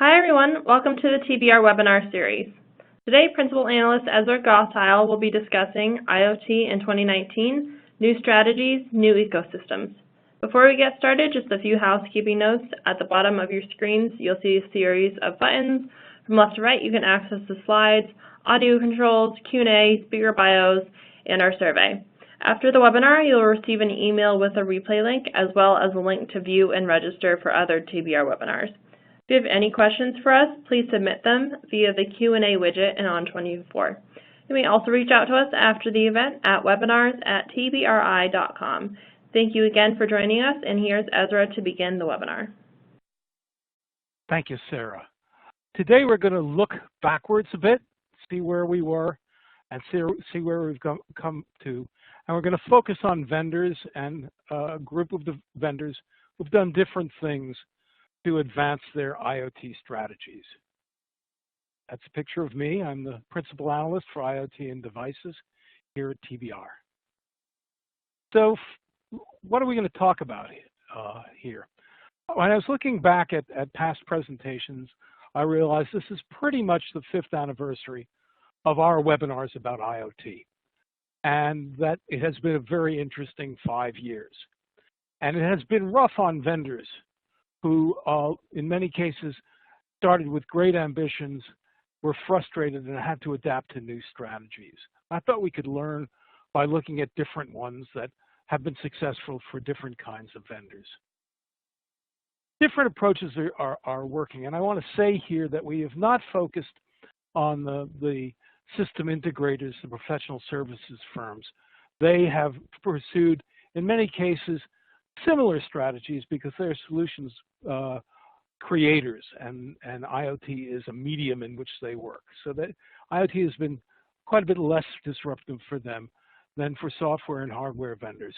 Hi everyone, welcome to the TBR webinar series. Today, Principal Analyst Ezra Gottheil will be discussing IoT in 2019, new strategies, new ecosystems. Before we get started, just a few housekeeping notes. At the bottom of your screens, you'll see a series of buttons. From left to right, you can access the slides, audio controls, Q&A, speaker bios, and our survey. After the webinar, you'll receive an email with a replay link, as well as a link to view and register for other TBR webinars. If you have any questions for us, please submit them via the Q&A widget in On24. You may also reach out to us after the event at webinars@tbri.com. Thank you again for joining us, and here's Ezra to begin the webinar. Thank you, Sarah. Today we're going to look backwards a bit, see where we were, and see where we've come to. And we're going to focus on vendors and a group of the vendors who've done different things to advance their IoT strategies. That's a picture of me. I'm the Principal Analyst for IoT and Devices here at TBR. So what are we going to talk about here? When I was looking back at past presentations, I realized this is pretty much the 5th anniversary of our webinars about IoT, and that it has been a very interesting 5 years. And it has been rough on vendors who, in many cases, started with great ambitions, were frustrated, and had to adapt to new strategies. I thought we could learn by looking at different ones that have been successful for different kinds of vendors. Different approaches are working, and I want to say here that we have not focused on the system integrators, the professional services firms. They have pursued, in many cases, similar strategies because they're solutions creators, and IoT is a medium in which they work. So that IoT has been quite a bit less disruptive for them than for software and hardware vendors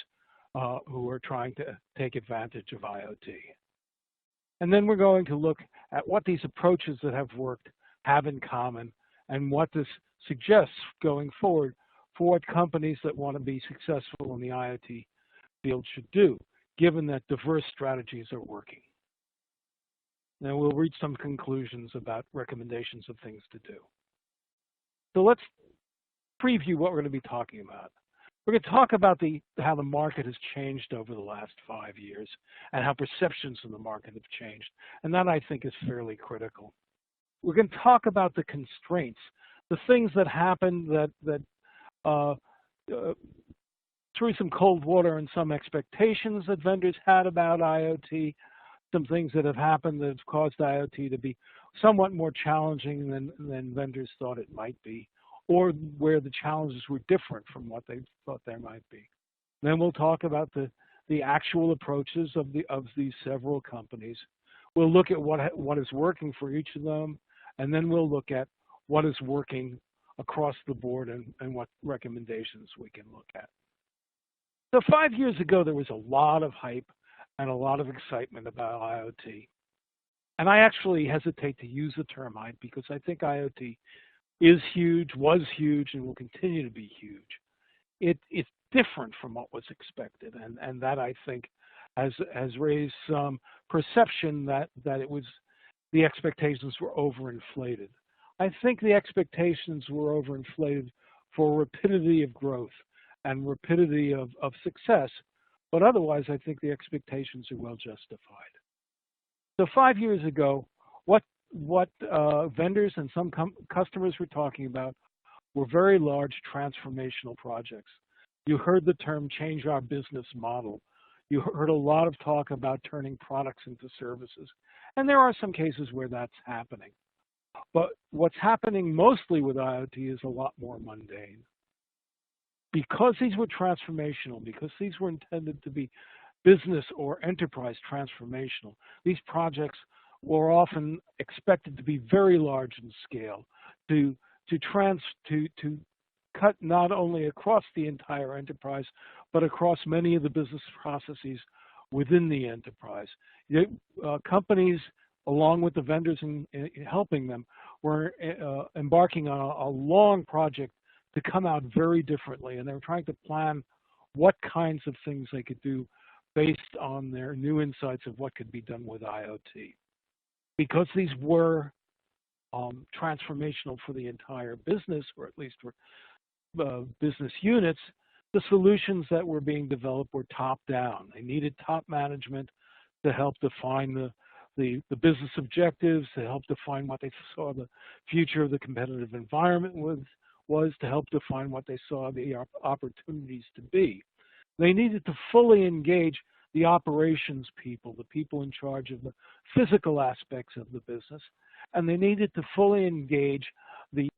who are trying to take advantage of IoT. And then we're going to look at what these approaches that have worked have in common and what this suggests going forward for what companies that want to be successful in the IoT field should do, given that diverse strategies are working. Then we'll reach some conclusions about recommendations of things to do. So let's preview what we're going to be talking about. We're going to talk about how the market has changed over the last 5 years and how perceptions of the market have changed. And that, I think, is fairly critical. We're going to talk about the constraints, the things that happened that threw some cold water and some expectations that vendors had about IoT, some things that have happened that have caused IoT to be somewhat more challenging than vendors thought it might be, or where the challenges were different from what they thought there might be. Then we'll talk about the actual approaches of these several companies. We'll look at what is working for each of them, and then we'll look at what is working across the board and what recommendations we can look at. So 5 years ago, there was a lot of hype and a lot of excitement about IoT. And I actually hesitate to use the term hype because I think IoT is huge, was huge, and will continue to be huge. It's different from what was expected, and that, I think, has raised some perception that the expectations were overinflated. I think the expectations were overinflated for rapidity of growth and rapidity of success, but otherwise I think the expectations are well justified. So 5 years ago, what vendors and some customers were talking about were very large transformational projects. You heard the term change our business model. You heard a lot of talk about turning products into services, and there are some cases where that's happening. But what's happening mostly with IoT is a lot more mundane. Because these were transformational, because these were intended to be business or enterprise transformational, these projects were often expected to be very large in scale, to cut not only across the entire enterprise, but across many of the business processes within the enterprise. Companies, along with the vendors in helping them, were embarking on a long project to come out very differently, and they were trying to plan what kinds of things they could do based on their new insights of what could be done with IoT. because these were transformational for the entire business, or at least for business units, the solutions that were being developed were top-down. They needed top management to help define the business objectives, to help define what they saw the future of the competitive environment was, to help define what they saw the opportunities to be. They needed to fully engage the operations people, the people in charge of the physical aspects of the business, and they needed to fully engage the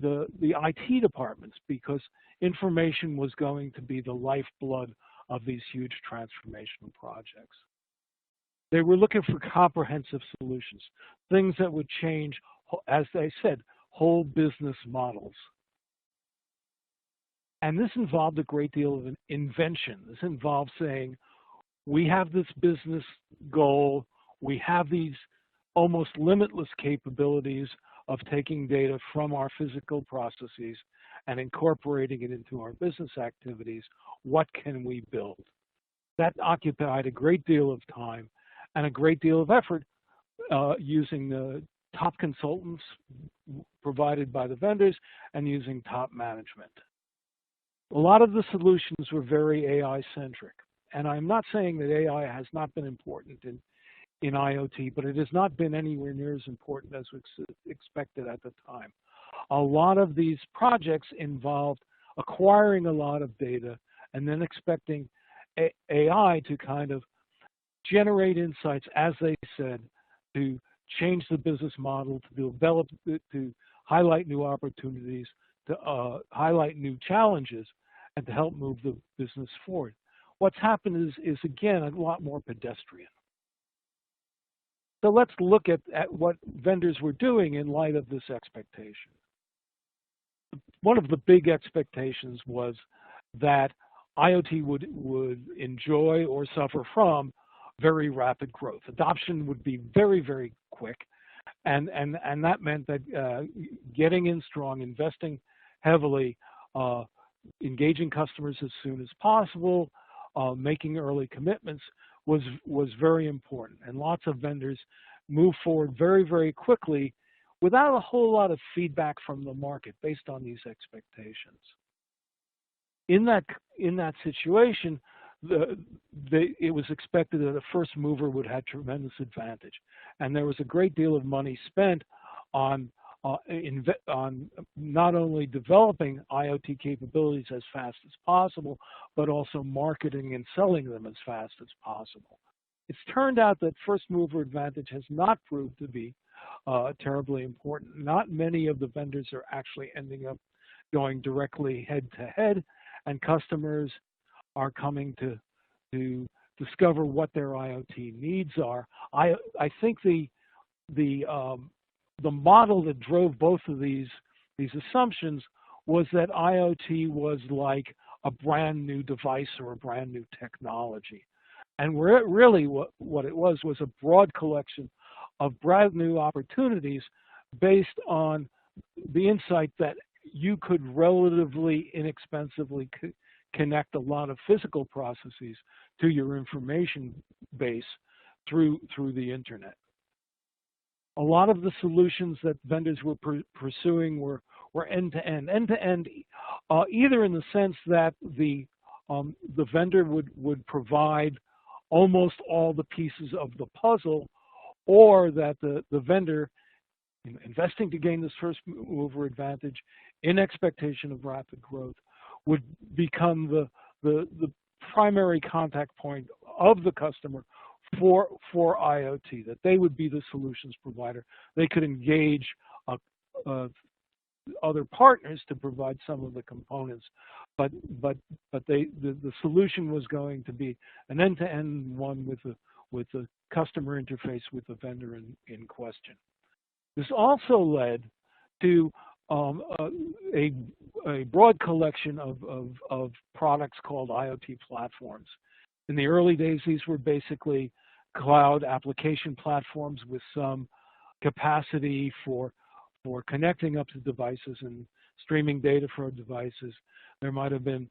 IT departments, because information was going to be the lifeblood of these huge transformational projects. They were looking for comprehensive solutions, things that would change, as they said, whole business models. And this involved a great deal of invention. This involved saying, we have this business goal, we have these almost limitless capabilities of taking data from our physical processes and incorporating it into our business activities. What can we build? That occupied a great deal of time and a great deal of effort using the top consultants provided by the vendors and using top management. A lot of the solutions were very AI-centric. And I'm not saying that AI has not been important in IoT, but it has not been anywhere near as important as was expected at the time. A lot of these projects involved acquiring a lot of data and then expecting AI to kind of generate insights, as they said, to change the business model, to develop, to highlight new opportunities, to highlight new challenges, and to help move the business forward. What's happened is again, a lot more pedestrian. So let's look at what vendors were doing in light of this expectation. One of the big expectations was that IoT would enjoy or suffer from very rapid growth. Adoption would be very, very quick. And that meant that getting in strong, investing heavily, engaging customers as soon as possible, making early commitments was very important. And lots of vendors moved forward very, very quickly without a whole lot of feedback from the market based on these expectations. In that situation, it was expected that a first mover would have tremendous advantage. And there was a great deal of money spent on not only developing IoT capabilities as fast as possible, but also marketing and selling them as fast as possible. It's turned out that first mover advantage has not proved to be terribly important. Not many of the vendors are actually ending up going directly head to head, and customers are coming to discover what their IoT needs are. I think the model that drove both of these assumptions was that IoT was like a brand new device or a brand new technology. And really what it was a broad collection of brand new opportunities based on the insight that you could relatively inexpensively connect a lot of physical processes to your information base through the internet. A lot of the solutions that vendors were pursuing were end-to-end. End-to-end, either in the sense that the vendor would provide almost all the pieces of the puzzle, or that the vendor, investing to gain this first mover advantage in expectation of rapid growth, would become the primary contact point of the customer for IoT, that they would be the solutions provider. They could engage other partners to provide some of the components, but the solution was going to be an end-to-end one with the customer interface with the vendor in question. This also led to a broad collection of products called IoT platforms. In the early days, these were basically cloud application platforms with some capacity for connecting up to devices and streaming data from devices. There might have been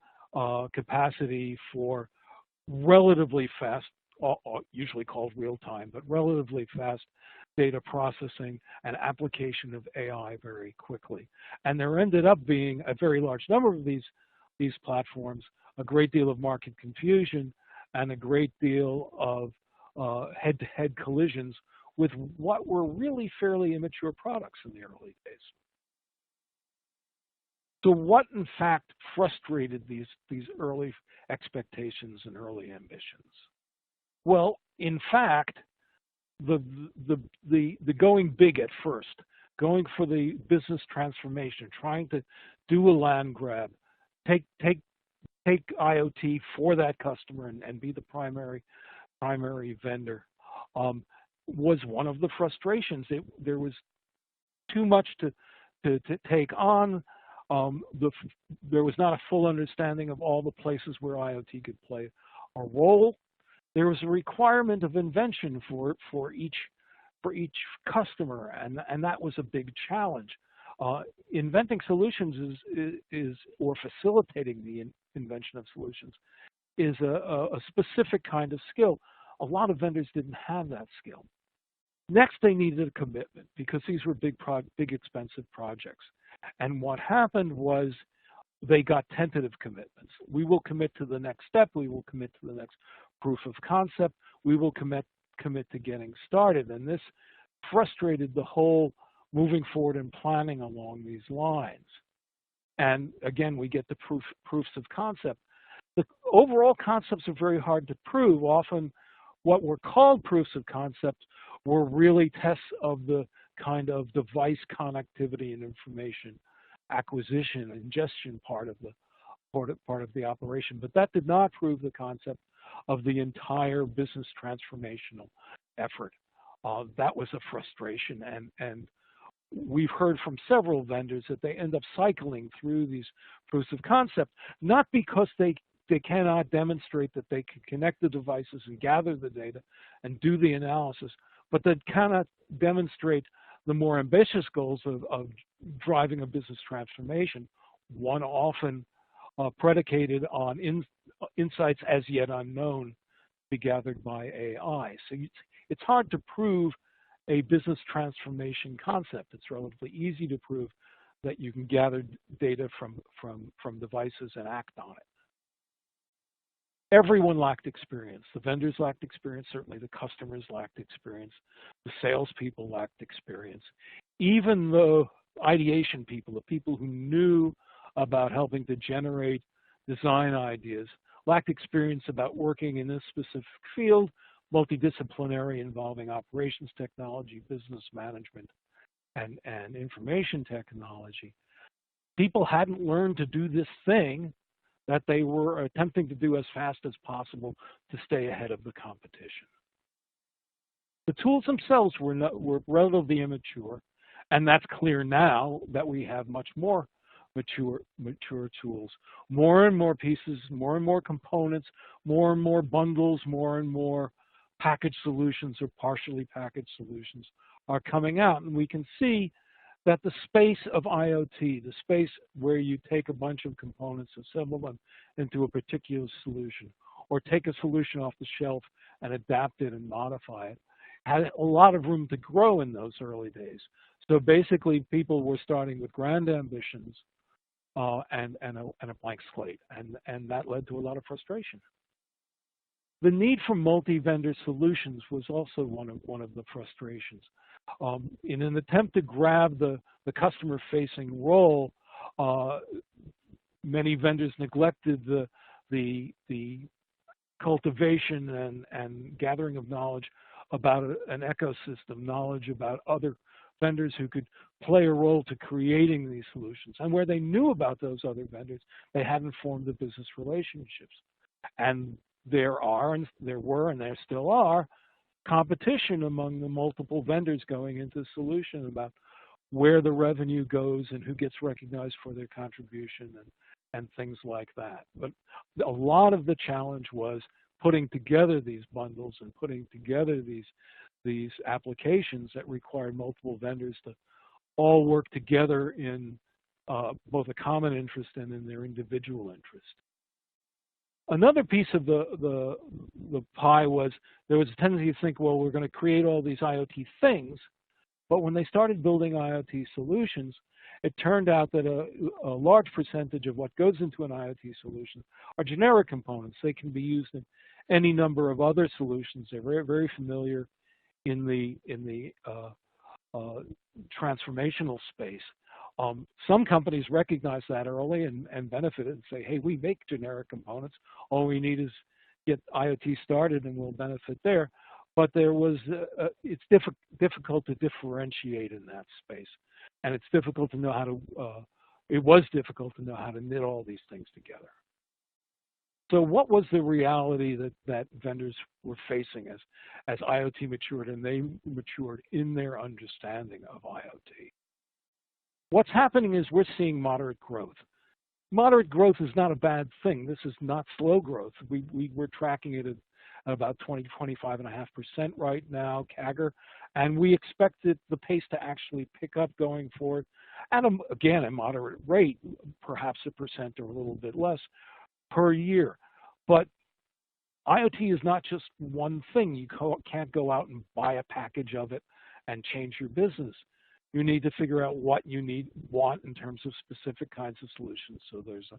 capacity for relatively fast usually called real time, but relatively fast data processing and application of AI very quickly. And there ended up being a very large number of these platforms, a great deal of market confusion, and a great deal of head-to-head collisions with what were really fairly immature products in the early days. So what, in fact, frustrated these early expectations and early ambitions? Well, in fact, the going big at first, going for the business transformation, trying to do a land grab, take IoT for that customer and be the primary vendor, was one of the frustrations. There was too much to take on. There was not a full understanding of all the places where IoT could play a role. There was a requirement of invention for each customer, and that was a big challenge. Inventing solutions or facilitating the invention of solutions is a specific kind of skill. A lot of vendors didn't have that skill. Next, they needed a commitment because these were big expensive projects. And what happened was they got tentative commitments. We will commit to the next step. We will commit to the next proof of concept. We will commit to getting started. And this frustrated the whole moving forward and planning along these lines. And again, we get the proofs of concept. The overall concepts are very hard to prove. Often what were called proofs of concept were really tests of the kind of device connectivity and information acquisition, ingestion part of the operation. But that did not prove the concept of the entire business transformational effort. That was a frustration, and we've heard from several vendors that they end up cycling through these proofs of concept, not because they cannot demonstrate that they can connect the devices and gather the data and do the analysis, but that cannot demonstrate the more ambitious goals of driving a business transformation, one often predicated on insights as yet unknown to be gathered by AI. So it's hard to prove a business transformation concept. It's relatively easy to prove that you can gather data from devices and act on it. Everyone lacked experience. The vendors lacked experience. Certainly the customers lacked experience. The salespeople lacked experience. Even the ideation people, the people who knew about helping to generate design ideas, lacked experience about working in this specific field, multidisciplinary, involving operations technology, business management, and information technology. People hadn't learned to do this thing that they were attempting to do as fast as possible to stay ahead of the competition. The tools themselves were relatively immature, and that's clear now that we have much more mature tools. More and more pieces, more and more components, more and more bundles, more and more packaged solutions or partially packaged solutions are coming out. And we can see that the space of IoT, the space where you take a bunch of components, assemble them into a particular solution, or take a solution off the shelf and adapt it and modify it, had a lot of room to grow in those early days. So basically, people were starting with grand ambitions and a blank slate, and that led to a lot of frustration. The need for multi-vendor solutions was also one of the frustrations. In an attempt to grab the customer-facing role, many vendors neglected the cultivation and gathering of knowledge about an ecosystem, knowledge about other vendors who could play a role to creating these solutions. And where they knew about those other vendors, they hadn't formed the business relationships. And there were, and there still are, competition among the multiple vendors going into the solution about where the revenue goes and who gets recognized for their contribution and things like that. But a lot of the challenge was putting together these bundles and putting together these applications that required multiple vendors to all work together in both a common interest and in their individual interest. Another piece of the pie was there was a tendency to think, well, we're going to create all these IoT things, but when they started building IoT solutions, it turned out that a large percentage of what goes into an IoT solution are generic components. They can be used in any number of other solutions. They're very, very familiar in the transformational space. Some companies recognize that early and benefit it and say, hey, we make generic components. All we need is get IoT started and we'll benefit there. But it's difficult to differentiate in that space. And it's difficult to know how to, it was difficult to know how to knit all these things together. So what was the reality that vendors were facing as IoT matured and they matured in their understanding of IoT? What's happening is we're seeing moderate growth. Moderate growth is not a bad thing. This is not slow growth. We're tracking it at about 25.5% right now, CAGR, and we expect the pace to actually pick up going forward at, again, a moderate rate, perhaps 1% or a little bit less per year. But IoT is not just one thing. You can't go out and buy a package of it and change your business. You need to figure out what you want in terms of specific kinds of solutions. So there's a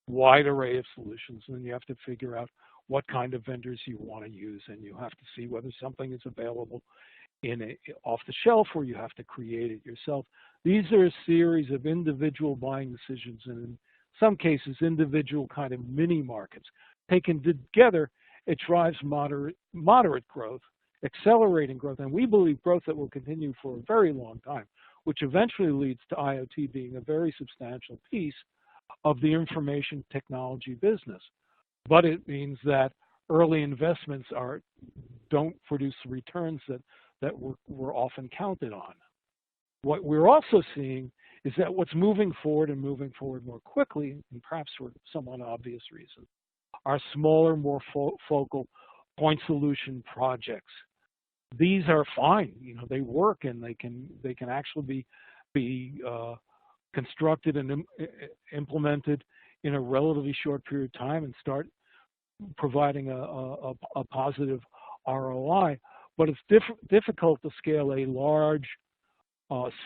wide array of solutions, and then you have to figure out what kind of vendors you want to use, and you have to see whether something is available off the shelf or you have to create it yourself. These are a series of individual buying decisions, and in some cases, individual kind of mini markets. Taken together, it drives moderate growth, accelerating growth, and we believe growth that will continue for a very long time, which eventually leads to IoT being a very substantial piece of the information technology business. But it means that early investments don't produce the returns that were often counted on. What we're also seeing is that what's moving forward and moving forward more quickly, and perhaps for somewhat obvious reasons, are smaller, more focal point solution projects. These are fine, they work and they can actually be constructed and implemented in a relatively short period of time and start providing a positive ROI. But it's difficult to scale a large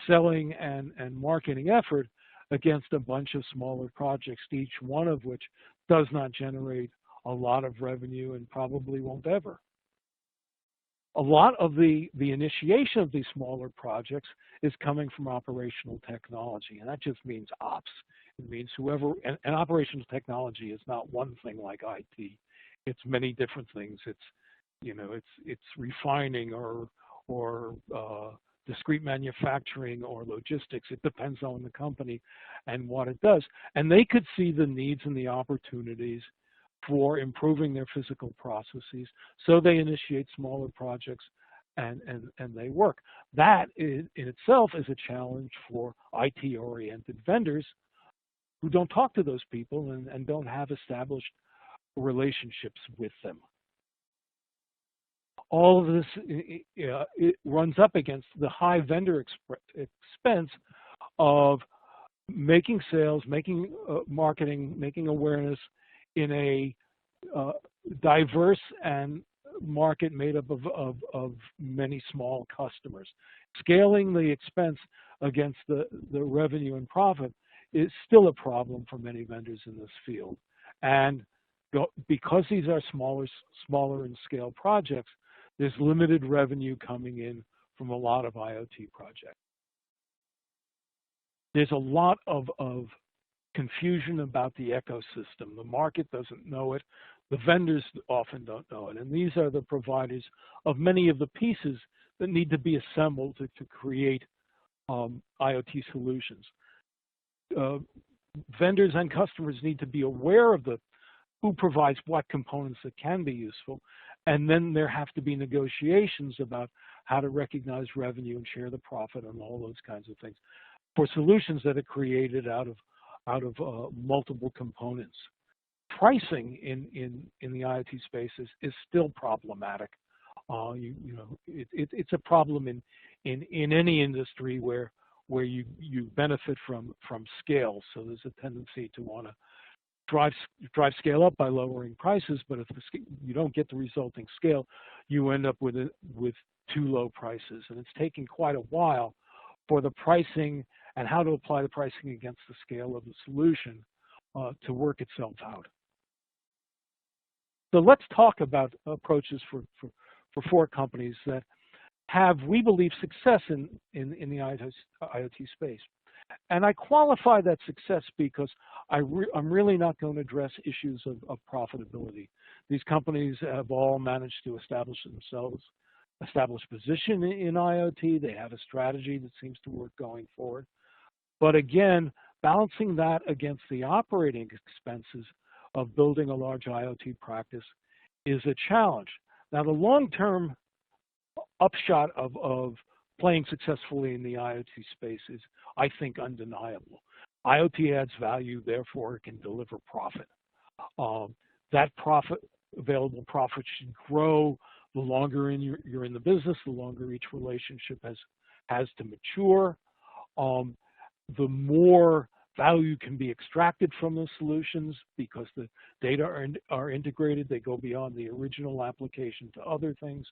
selling and marketing effort against a bunch of smaller projects, each one of which does not generate a lot of revenue and probably won't ever. A lot of the initiation of these smaller projects is coming from operational technology, and that just means ops. It means whoever, and operational technology is not one thing like IT. It's many different things. It's refining or discrete manufacturing or logistics. It depends on the company and what it does. And they could see the needs and the opportunities for improving their physical processes, so they initiate smaller projects and they work. That in itself is a challenge for IT-oriented vendors who don't talk to those people and don't have established relationships with them. All of this it runs up against the high vendor expense of making sales, making marketing, making awareness in a diverse and market made up of many small customers. Scaling the expense against the revenue and profit is still a problem for many vendors in this field. And because these are smaller in scale projects, there's limited revenue coming in from a lot of IoT projects. There's a lot of confusion about the ecosystem. The market doesn't know it. The vendors often don't know it. And these are the providers of many of the pieces that need to be assembled to create IoT solutions. Vendors and customers need to be aware of who provides what components that can be useful. And then there have to be negotiations about how to recognize revenue and share the profit and all those kinds of things for solutions that are created out of multiple components. Pricing in the IoT space is still problematic. It's a problem in any industry where you benefit from scale. So there's a tendency to want to drive scale up by lowering prices, but if you don't get the resulting scale, you end up with too low prices. And it's taking quite a while for the pricing and how to apply the pricing against the scale of the solution to work itself out. So let's talk about approaches for 4 companies that have, we believe, success in the IoT space. And I qualify that success because I'm really not going to address issues of profitability. These companies have all managed to establish position in IoT. They have a strategy that seems to work going forward. But again, balancing that against the operating expenses of building a large IoT practice is a challenge. Now, the long-term upshot of playing successfully in the IoT space is, I think, undeniable. IoT adds value, therefore it can deliver profit. That available profit should grow the longer you're in the business, the longer each relationship has to mature. The more value can be extracted from the solutions because the data are integrated. They go beyond the original application to other things.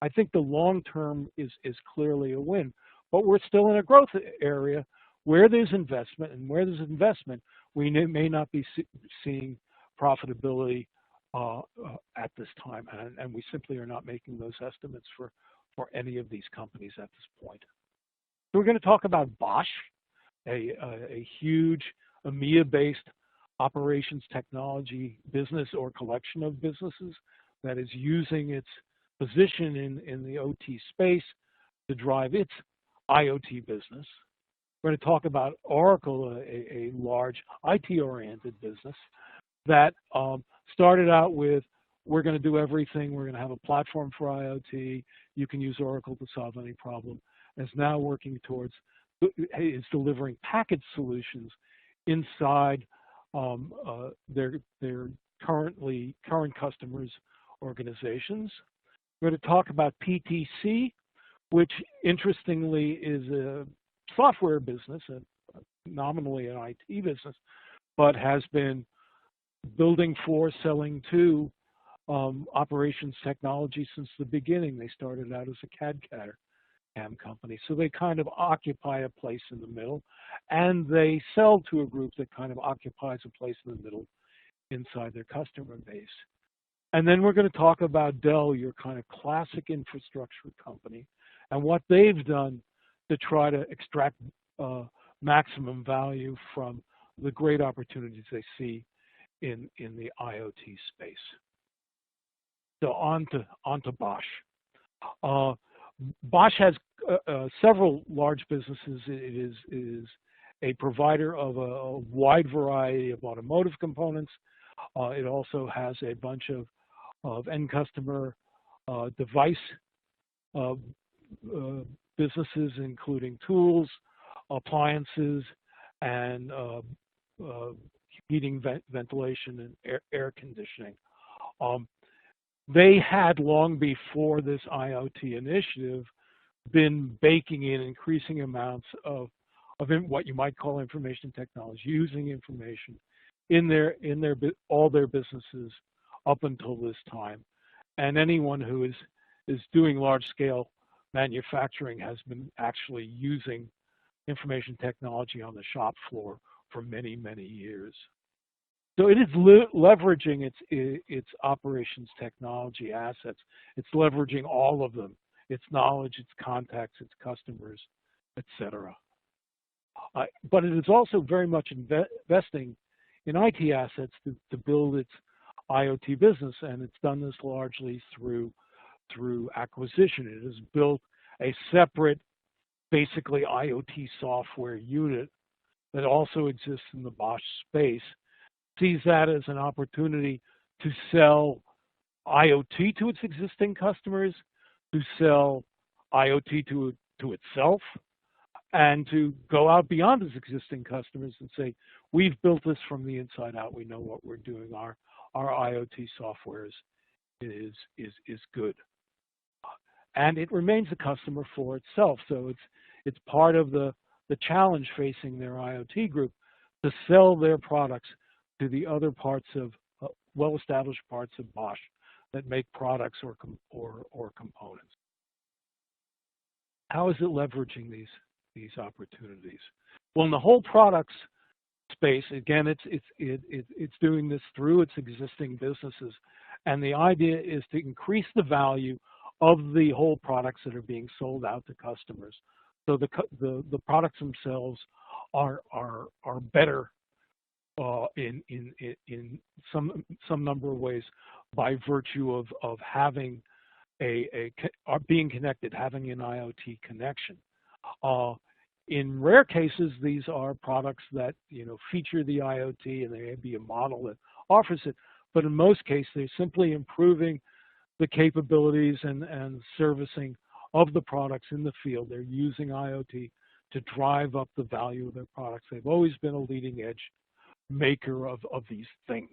I think the long term is clearly a win, but we're still in a growth area where there's investment, and where there's investment, we may not be seeing profitability at this time, and we simply are not making those estimates for any of these companies at this point. So we're going to talk about Bosch, a huge EMEA-based operations technology business or collection of businesses that is using its position in the OT space to drive its IoT business. We're going to talk about Oracle, a large IT-oriented business that started out with, we're going to do everything, we're going to have a platform for IoT, you can use Oracle to solve any problem, and is now working towards, is delivering packaged solutions inside their current customers' organizations. We're going to talk about PTC, which interestingly is a software business, nominally an IT business, but has been building for, selling to operations technology since the beginning. They started out as a CAD/CAM company. So they kind of occupy a place in the middle, and they sell to a group that kind of occupies a place in the middle inside their customer base. And then we're going to talk about Dell, your kind of classic infrastructure company, and what they've done to try to extract maximum value from the great opportunities they see in the IoT space. So on to Bosch. Bosch has several large businesses. It is a provider of a wide variety of automotive components. It also has a bunch of end customer device businesses, including tools, appliances, and heating, ventilation, and air conditioning. They had, long before this IoT initiative, been baking in increasing amounts of what you might call information technology, using information in all their businesses up until this time. And anyone who is doing large-scale manufacturing has been actually using information technology on the shop floor for many, many years. So it is leveraging its operations technology assets. It's leveraging all of them, its knowledge, its contacts, its customers, etc. But it is also very much investing in IT assets to build its IoT business, and it's done this largely through acquisition. It has built a separate, basically IoT software unit that also exists in the Bosch space, sees that as an opportunity to sell IoT to its existing customers, to sell IoT to itself, and to go out beyond its existing customers and say, we've built this from the inside out. We know what we're doing. Our IoT software is good. And it remains a customer for itself. So it's part of the challenge facing their IoT group to sell their products to the other parts of well-established parts of Bosch that make products or components. How is it leveraging these opportunities? Well, in the whole products space, again, it's doing this through its existing businesses, and the idea is to increase the value of the whole products that are being sold out to customers. So the products themselves are better in some number of ways by virtue of having being connected, having an IoT connection. In rare cases, these are products that feature the IoT, and they may be a model that offers it. But in most cases, they're simply improving the capabilities and servicing of the products in the field. They're using IoT to drive up the value of their products. They've always been a leading edge maker of these things.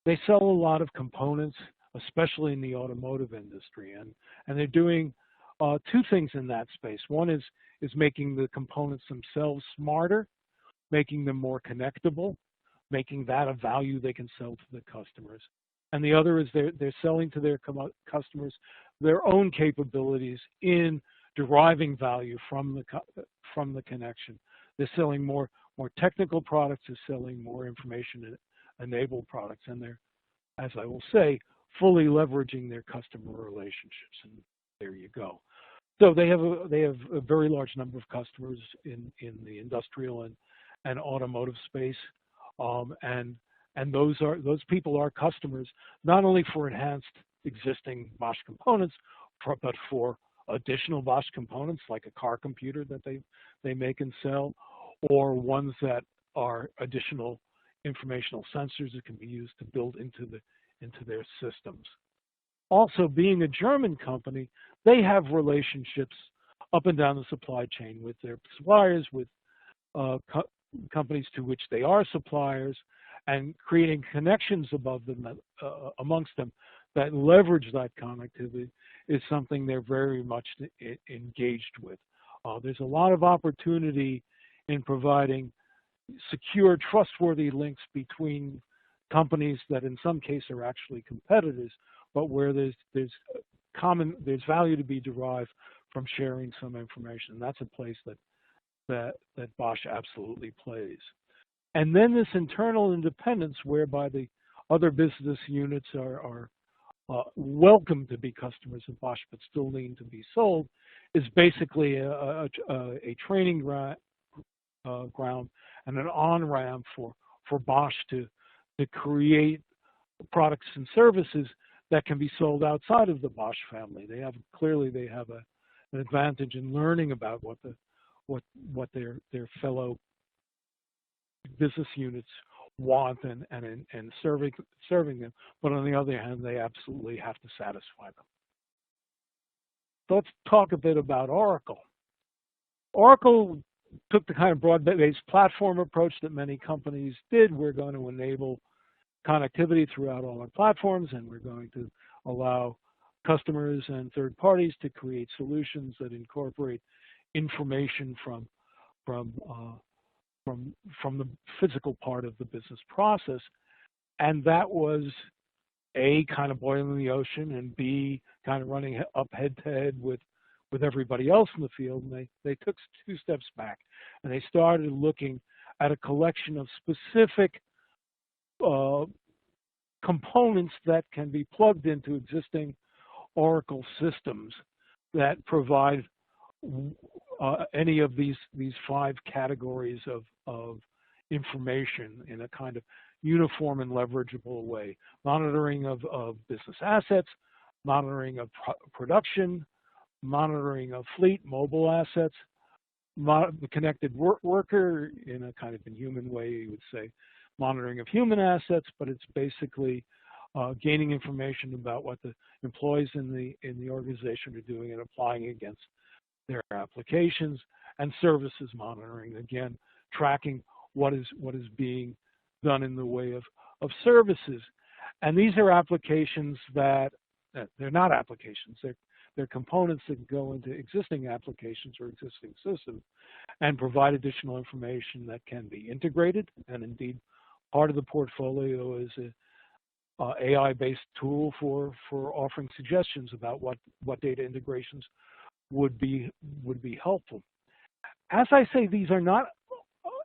They sell a lot of components, especially in the automotive industry, and they're doing two things in that space. One is making the components themselves smarter, making them more connectable, making that a value they can sell to the customers. And the other is they're selling to their customers their own capabilities in deriving value from the connection. They're selling more technical products, they're selling more information-enabled products, and they're, as I will say, fully leveraging their customer relationships. And there you go. So they have a very large number of customers in the industrial and automotive space, and those people are customers not only for enhanced existing Bosch components, but for additional Bosch components like a car computer that they make and sell, or ones that are additional informational sensors that can be used to build into their systems. Also, being a German company, they have relationships up and down the supply chain with their suppliers, with companies to which they are suppliers, and creating connections above them, amongst them, that leverage that connectivity is something they're very much engaged with. There's a lot of opportunity in providing secure, trustworthy links between companies that in some cases are actually competitors, but where there's value to be derived from sharing some information. That's a place that Bosch absolutely plays. And then this internal independence, whereby the other business units are welcome to be customers of Bosch, but still need to be sold, is basically a training ground and an on-ramp for Bosch to create products and services that can be sold outside of the Bosch family. They have an advantage in learning about what their fellow business units want and serving them, but on the other hand, they absolutely have to satisfy them. So let's talk a bit about Oracle. Oracle took the kind of broad-based platform approach that many companies did. We're going to enable connectivity throughout all our platforms, and we're going to allow customers and third parties to create solutions that incorporate information from the physical part of the business process. And that was A, kind of boiling the ocean, and B, kind of running up head to head with everybody else in the field. And they took 2 steps back, and they started looking at a collection of specific components that can be plugged into existing Oracle systems that provide any of these 5 categories of information in a kind of uniform and leverageable way. Monitoring of business assets, monitoring of production, monitoring of fleet, mobile assets, the connected worker in a kind of inhuman way, you would say, monitoring of human assets, but it's basically gaining information about what the employees in the organization are doing and applying against their applications, and services monitoring, again, tracking what is being done in the way of services. And these are applications that, they're not applications, they're components that go into existing applications or existing systems and provide additional information that can be integrated and indeed part of the portfolio is a AI-based tool for offering suggestions about what data integrations would be helpful. As I say, these are not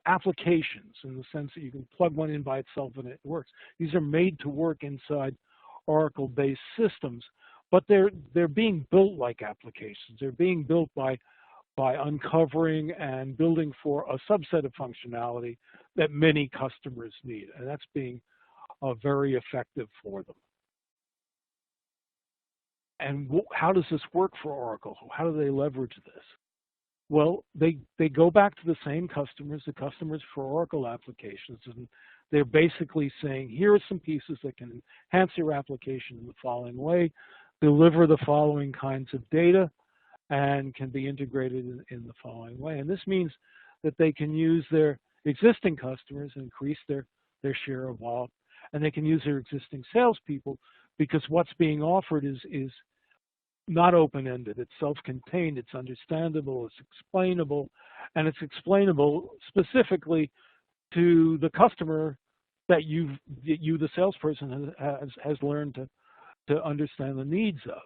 applications in the sense that you can plug one in by itself and it works. These are made to work inside Oracle-based systems, but they're being built like applications. They're being built by uncovering and building for a subset of functionality that many customers need, and that's being very effective for them. And how does this work for Oracle? How do they leverage this? Well, they go back to the same customers, the customers for Oracle applications, and they're basically saying, here are some pieces that can enhance your application in the following way, deliver the following kinds of data, and can be integrated in the following way. And this means that they can use their existing customers and increase their share of wallet, and they can use their existing salespeople because what's being offered is not open-ended. It's self-contained, it's understandable, it's explainable, and it's explainable specifically to the customer that you, the salesperson, has learned to understand the needs of.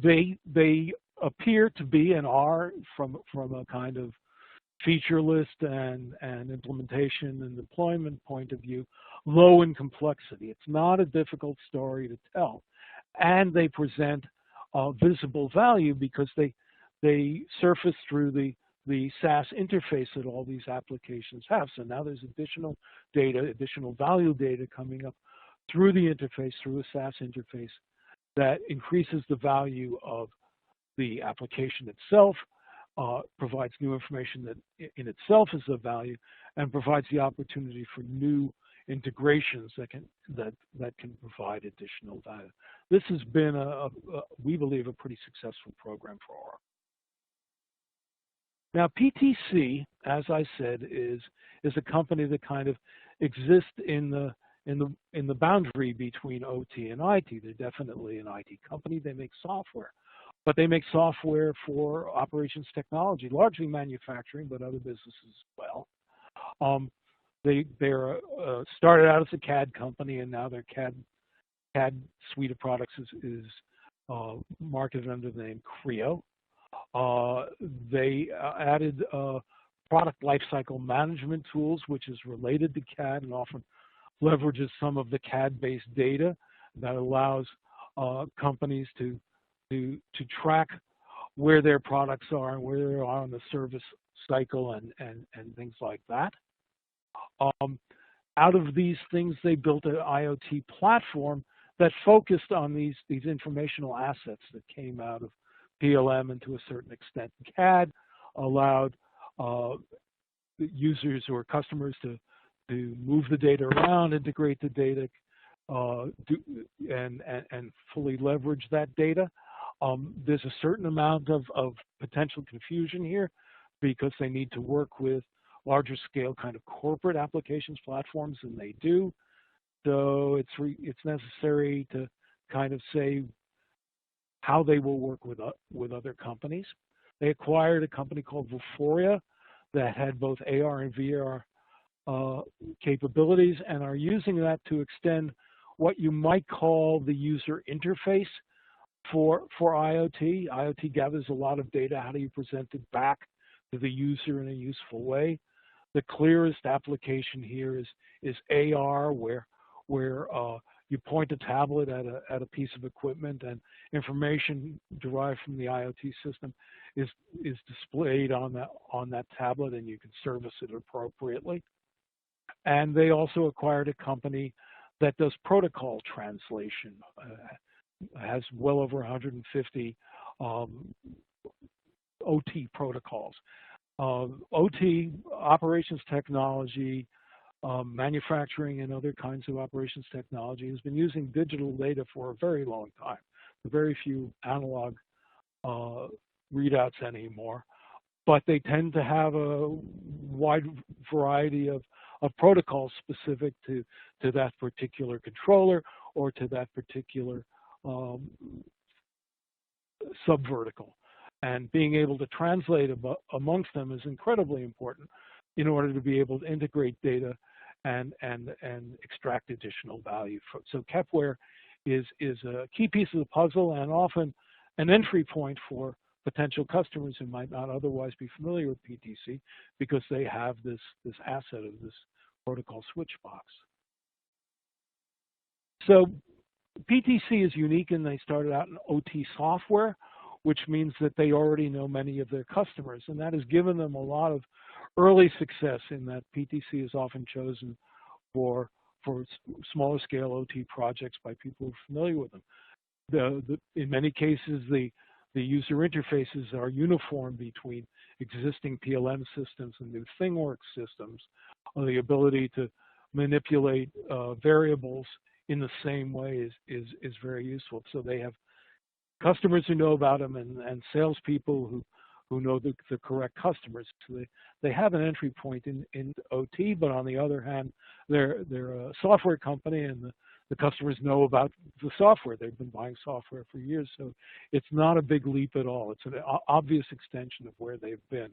They appear to be and are, from a kind of feature list and implementation and deployment point of view, low in complexity. It's not a difficult story to tell. And they present visible value because they surface through the SaaS interface that all these applications have. So now there's additional data, additional value data coming up through the interface, through a SaaS interface that increases the value of the application itself, provides new information that in itself is of value, and provides the opportunity for new integrations that can provide additional value. This has been we believe, a pretty successful program for Oracle. Now, PTC, as I said, is a company that kind of exists in the boundary between OT and IT. They're definitely an IT company. They make software, but they make software for operations technology, largely manufacturing, but other businesses as well. They're started out as a CAD company, and now their CAD suite of products is marketed under the name Creo. They added product lifecycle management tools, which is related to CAD and often leverages some of the CAD-based data that allows companies to track where their products are and where they are on the service cycle and things like that. Out of these things, they built an IoT platform that focused on these informational assets that came out of PLM and to a certain extent CAD, allowed users or customers to move the data around, integrate the data, and fully leverage that data. There's a certain amount of potential confusion here because they need to work with larger scale kind of corporate applications platforms, and they do. So it's necessary to kind of say how they will work with other companies. They acquired a company called Vuforia that had both AR and VR capabilities and are using that to extend what you might call the user interface for IoT. IoT gathers a lot of data. How do you present it back to the user in a useful way? The clearest application here is AR, where you point a tablet at a piece of equipment and information derived from the IoT system is displayed on that tablet, and you can service it appropriately. And they also acquired a company that does protocol translation, has well over 150 OT protocols. OT, operations technology, manufacturing and other kinds of operations technology has been using digital data for a very long time. Very few analog readouts anymore, but they tend to have a wide variety of protocols specific to that particular controller or to that particular subvertical. And being able to translate amongst them is incredibly important in order to be able to integrate data and extract additional value. So Kepware is a key piece of the puzzle and often an entry point for potential customers who might not otherwise be familiar with PTC because they have this asset of this protocol switch box. So PTC is unique and they started out in OT software, which means that they already know many of their customers, and that has given them a lot of early success in that PTC is often chosen for smaller scale OT projects by people who are familiar with them. In many cases, the user interfaces are uniform between existing PLM systems and new ThingWorx systems. The ability to manipulate variables in the same way is very useful. So they have customers who know about them and salespeople who know the correct customers. So they have an entry point in OT, but on the other hand, they're a software company and the customers know about the software. They've been buying software for years, so it's not a big leap at all. It's an obvious extension of where they've been.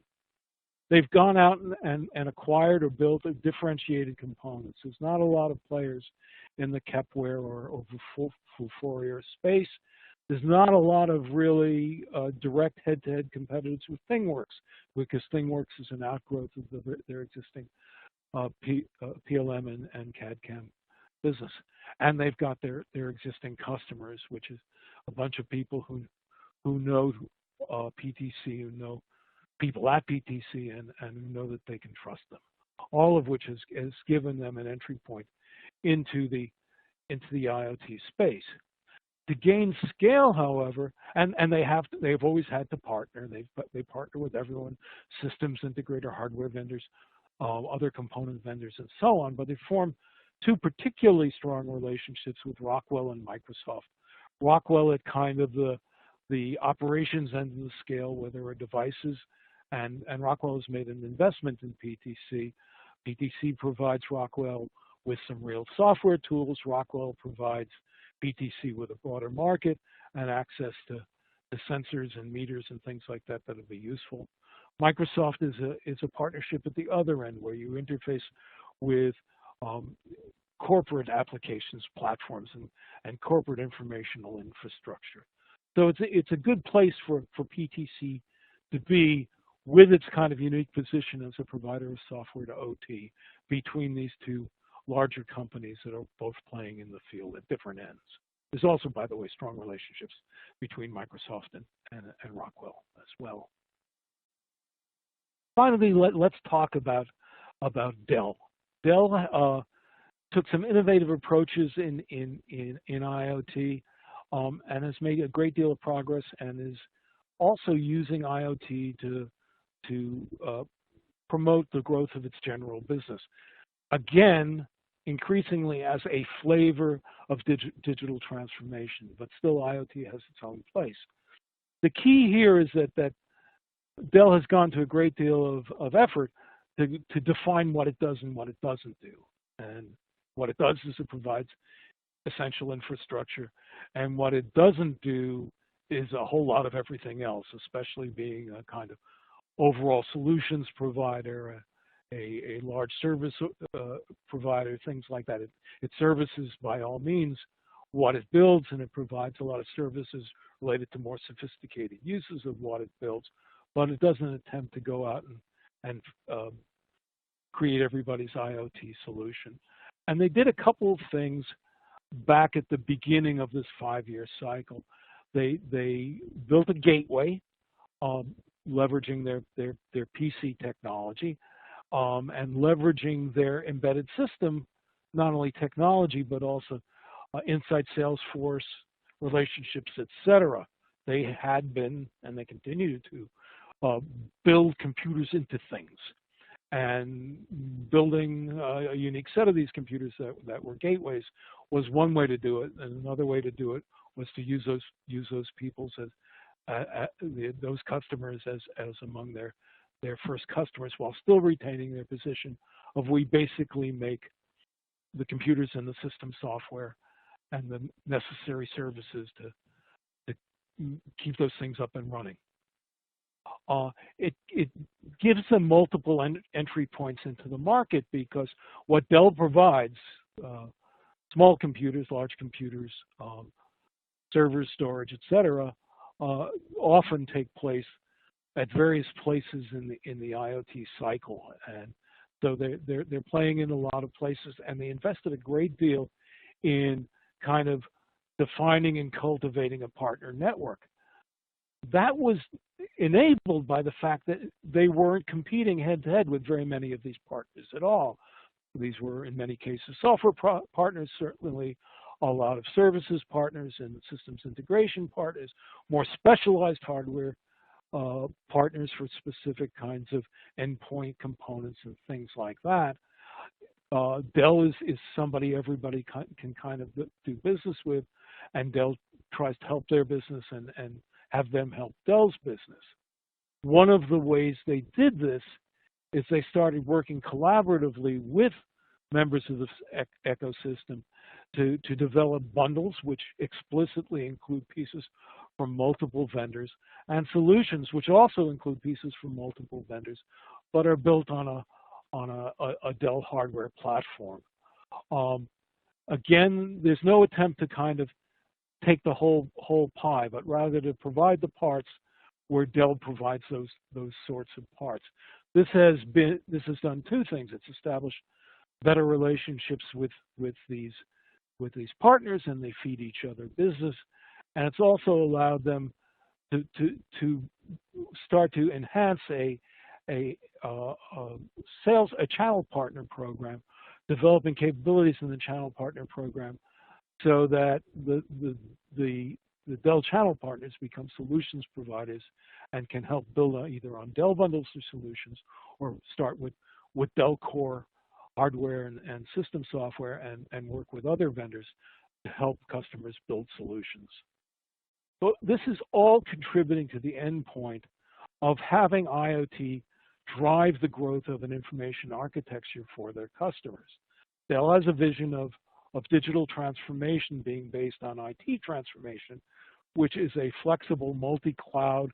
They've gone out and acquired or built a differentiated components. There's not a lot of players in the Kepware or Vuforia space. There's not a lot of really direct head-to-head competitors with ThingWorx because ThingWorx is an outgrowth of their existing PLM and CAD/CAM business. And they've got their existing customers, which is a bunch of people who know PTC, who know people at PTC and who know that they can trust them. All of which has given them an entry point into the IoT space. To gain scale, however, and they've always had to partner. They partner with everyone, systems integrator, hardware vendors, other component vendors, and so on. But they form two particularly strong relationships with Rockwell and Microsoft. Rockwell at kind of the operations end of the scale, where there are devices, and Rockwell has made an investment in PTC. PTC provides Rockwell with some real software tools. Rockwell provides PTC with a broader market and access to the sensors and meters and things like that that'll be useful. Microsoft is a partnership at the other end where you interface with corporate applications, platforms, and corporate informational infrastructure. So it's a good place for PTC to be with its kind of unique position as a provider of software to OT between these two larger companies that are both playing in the field at different ends. There's also, by the way, strong relationships between Microsoft and Rockwell as well. Finally, let's talk about Dell. Dell took some innovative approaches in IoT and has made a great deal of progress and is also using IoT to promote the growth of its general business. Again, increasingly as a flavor of digital transformation, but still IoT has its own place. The key here is that Dell has gone to a great deal of effort to define what it does and what it doesn't do. And what it does is it provides essential infrastructure, and what it doesn't do is a whole lot of everything else, especially being a kind of overall solutions provider, a large service provider, things like that. It services, by all means, what it builds, and it provides a lot of services related to more sophisticated uses of what it builds, but it doesn't attempt to go out and create everybody's IoT solution. And they did a couple of things back at the beginning of this 5-year cycle. They built a gateway, leveraging their PC technology, and leveraging their embedded system, not only technology, but also inside Salesforce relationships, etc. They had been, and they continue to, build computers into things. And building a unique set of these computers that were gateways was one way to do it, and another way to do it was to use those peoples as those customers as among their first customers, while still retaining their position of we basically make the computers and the system software and the necessary services to keep those things up and running. it gives them multiple entry points into the market, because what Dell provides, small computers, large computers, servers, storage, etc., often take place at various places in the IoT cycle, and so they're playing in a lot of places, and they invested a great deal in kind of defining and cultivating a partner network. That was enabled by the fact that they weren't competing head-to-head with very many of these partners at all. These were, in many cases, software partners, certainly a lot of services partners and systems integration partners, more specialized hardware partners for specific kinds of endpoint components and things like that. Dell is somebody everybody can kind of do business with, and Dell tries to help their business and have them help Dell's business. One of the ways they did this is they started working collaboratively with members of this ecosystem to develop bundles which explicitly include pieces from multiple vendors, and solutions which also include pieces from multiple vendors, but are built on a Dell hardware platform. Again, there's no attempt to kind of take the whole pie, but rather to provide the parts where Dell provides those sorts of parts. This has done two things. It's established better relationships with these partners, and they feed each other business, and it's also allowed them to start to enhance a channel partner program, developing capabilities in the channel partner program, so that the Dell channel partners become solutions providers and can help build either on Dell bundles or solutions, or start with Dell core hardware and system software, and work with other vendors to help customers build solutions. So this is all contributing to the end point of having IoT drive the growth of an information architecture for their customers. Dell has a vision of digital transformation being based on IT transformation, which is a flexible multi-cloud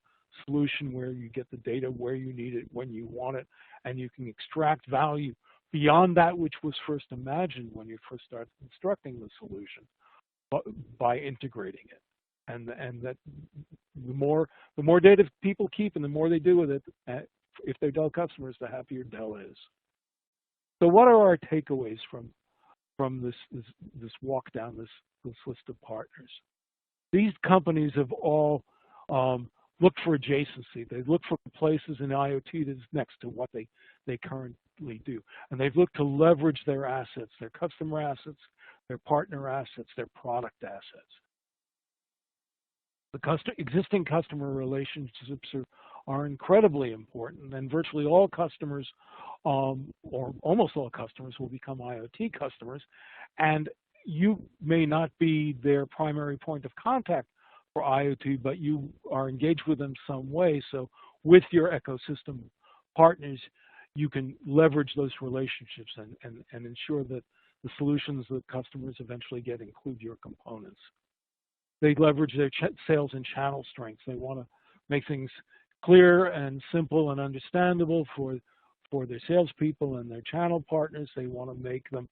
solution where you get the data where you need it, when you want it, and you can extract value beyond that which was first imagined when you first started constructing the solution, by integrating it. And that the more data people keep and the more they do with it, if they're Dell customers, the happier Dell is. So what are our takeaways from this walk down this list of partners? These companies have all looked for adjacency. They look for places in IoT that's next to what they currently do. And they've looked to leverage their assets, their customer assets, their partner assets, their product assets. The existing customer relationships are incredibly important, and virtually all customers, or almost all customers, will become IoT customers, and you may not be their primary point of contact for IoT, but you are engaged with them some way. So with your ecosystem partners, you can leverage those relationships and ensure that the solutions that customers eventually get include your components. They leverage their sales and channel strengths. They want to make things clear and simple and understandable for their salespeople and their channel partners. They want to make them,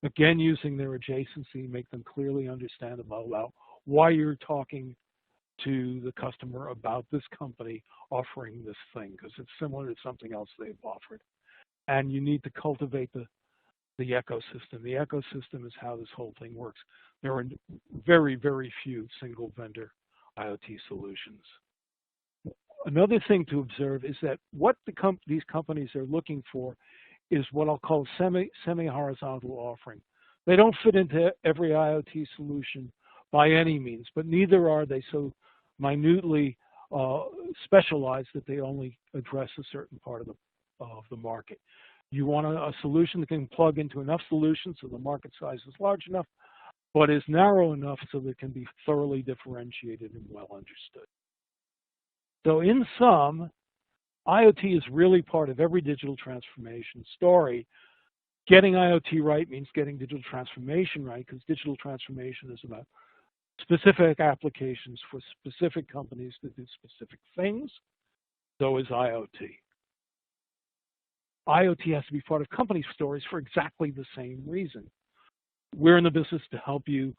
again, using their adjacency, make them clearly understandable about why you're talking to the customer about this company offering this thing, because it's similar to something else they've offered. And you need to cultivate the ecosystem. The ecosystem is how this whole thing works. There are very, very few single vendor IoT solutions. Another thing to observe is that what these companies are looking for is what I'll call semi-horizontal offering. They don't fit into every IoT solution by any means, but neither are they so minutely specialized that they only address a certain part of the market. You want a solution that can plug into enough solutions so the market size is large enough, but is narrow enough so that it can be thoroughly differentiated and well understood. So in sum, IoT is really part of every digital transformation story. Getting IoT right means getting digital transformation right, because digital transformation is about specific applications for specific companies that do specific things. So is IoT. IoT has to be part of company stories for exactly the same reason. We're in the business to help you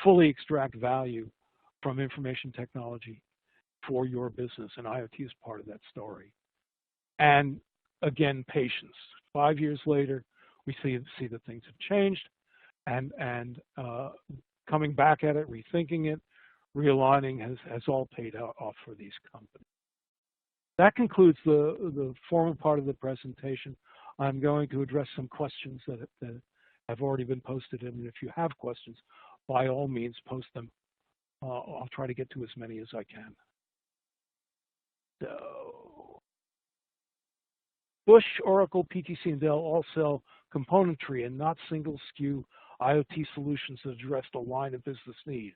fully extract value from information technology for your business, and IoT is part of that story. And again, patience. 5 years later, we see that things have changed, and coming back at it, rethinking it, realigning has all paid off for these companies. That concludes the formal part of the presentation. I'm going to address some questions that have already been posted, and if you have questions, by all means, post them. I'll try to get to as many as I can. So, Bosch, Oracle, PTC, and Dell all sell componentry and not single SKU IoT solutions that address a line of business need.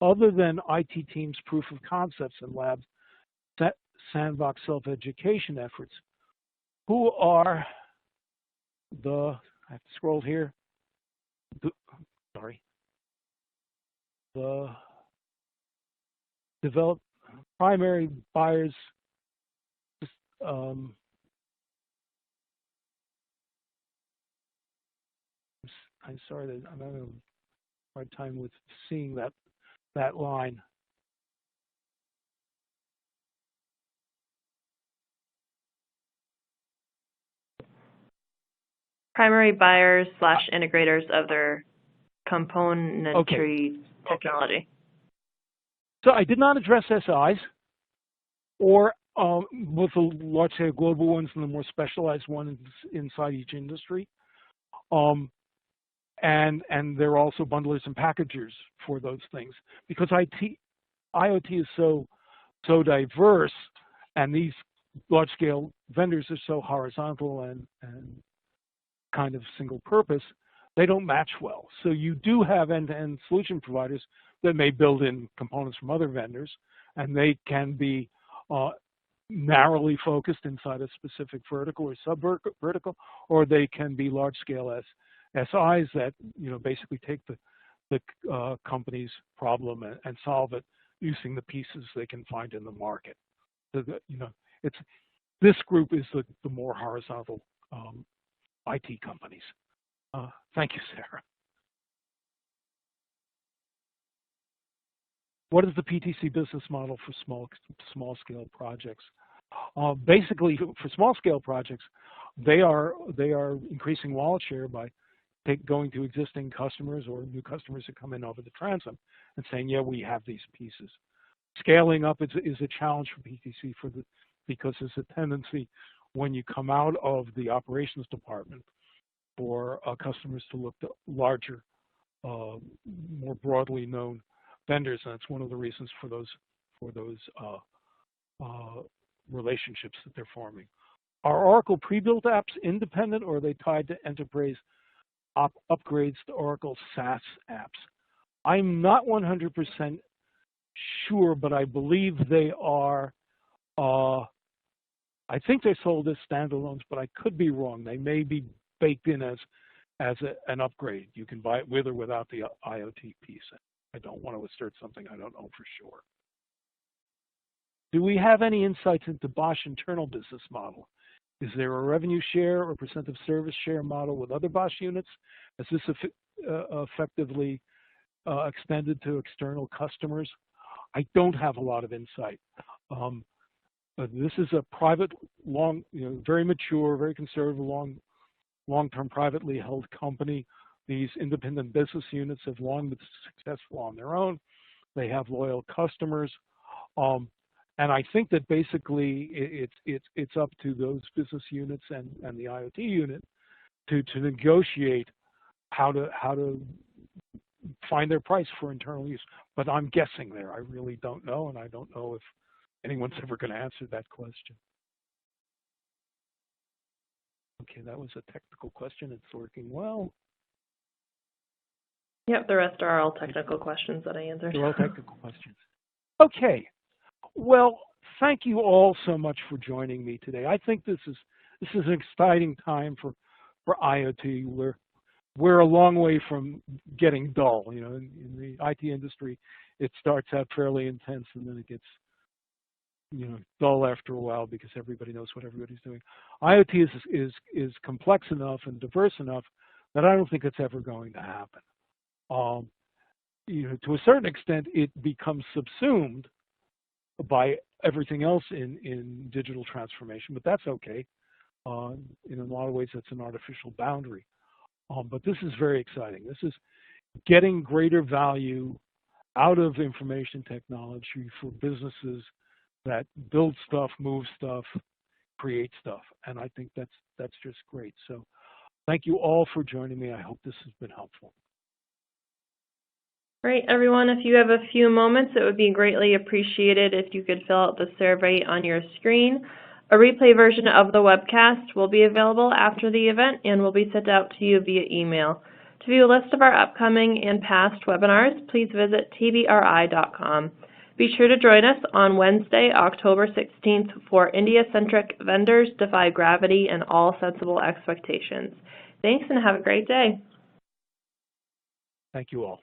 Other than IT teams' proof of concepts and labs, sandbox self-education efforts, who are the, I have to scroll here, the developed primary buyers, I'm sorry that I'm having a hard time with seeing that line. Primary buyers / integrators of their componentry technology. So I did not address SIs or both the large scale global ones and the more specialized ones inside each industry. And there are also bundlers and packagers for those things, because IoT is so diverse, and these large scale vendors are so horizontal and kind of single purpose, they don't match well. So you do have end-to-end solution providers that may build in components from other vendors, and they can be narrowly focused inside a specific vertical or sub-vertical, or they can be large-scale SIs that basically take the company's problem and solve it using the pieces they can find in the market. So this group is the more horizontal IT companies. Thank you, Sarah. What is the PTC business model for small scale projects? Basically, for small scale projects, they are increasing wallet share by going to existing customers or new customers that come in over the transom and saying, yeah, we have these pieces. Scaling up is a challenge for PTC because there's a tendency when you come out of the operations department for customers to look to larger, more broadly known vendors, and that's one of the reasons for those relationships that they're forming. Are Oracle pre-built apps independent, or are they tied to enterprise upgrades to Oracle SaaS apps? I'm not 100% sure, but I believe they are. I think they're sold as standalones, but I could be wrong. They may be baked in as an upgrade. You can buy it with or without the IoT piece. I don't want to assert something I don't know for sure. Do we have any insights into Bosch internal business model? Is there a revenue share or % of service share model with other Bosch units? Is this effectively extended to external customers? I don't have a lot of insight. This is a private, very mature, very conservative, long-term privately held company. These independent business units have long been successful on their own. They have loyal customers. And I think that basically it's up to those business units and the IoT unit to negotiate how to find their price for internal use. But I'm guessing there. I really don't know, and I don't know if anyone's ever going to answer that question. Okay, that was a technical question. It's working well. Yep, the rest are all technical questions that I answered. They're all technical questions. Okay. Well, thank you all so much for joining me today. I think this is an exciting time for IoT. We're a long way from getting dull. In the IT industry, it starts out fairly intense and then it gets dull after a while because everybody knows what everybody's doing. IoT is complex enough and diverse enough that I don't think it's ever going to happen. To a certain extent, it becomes subsumed by everything else in digital transformation, but that's okay. In a lot of ways, that's an artificial boundary. But this is very exciting. This is getting greater value out of information technology for businesses that build stuff, move stuff, create stuff. And I think that's just great. So thank you all for joining me. I hope this has been helpful. Great, everyone. If you have a few moments, it would be greatly appreciated if you could fill out the survey on your screen. A replay version of the webcast will be available after the event and will be sent out to you via email. To view a list of our upcoming and past webinars, please visit tbri.com. Be sure to join us on Wednesday, October 16th for India-centric vendors defy gravity and all sensible expectations. Thanks and have a great day. Thank you all.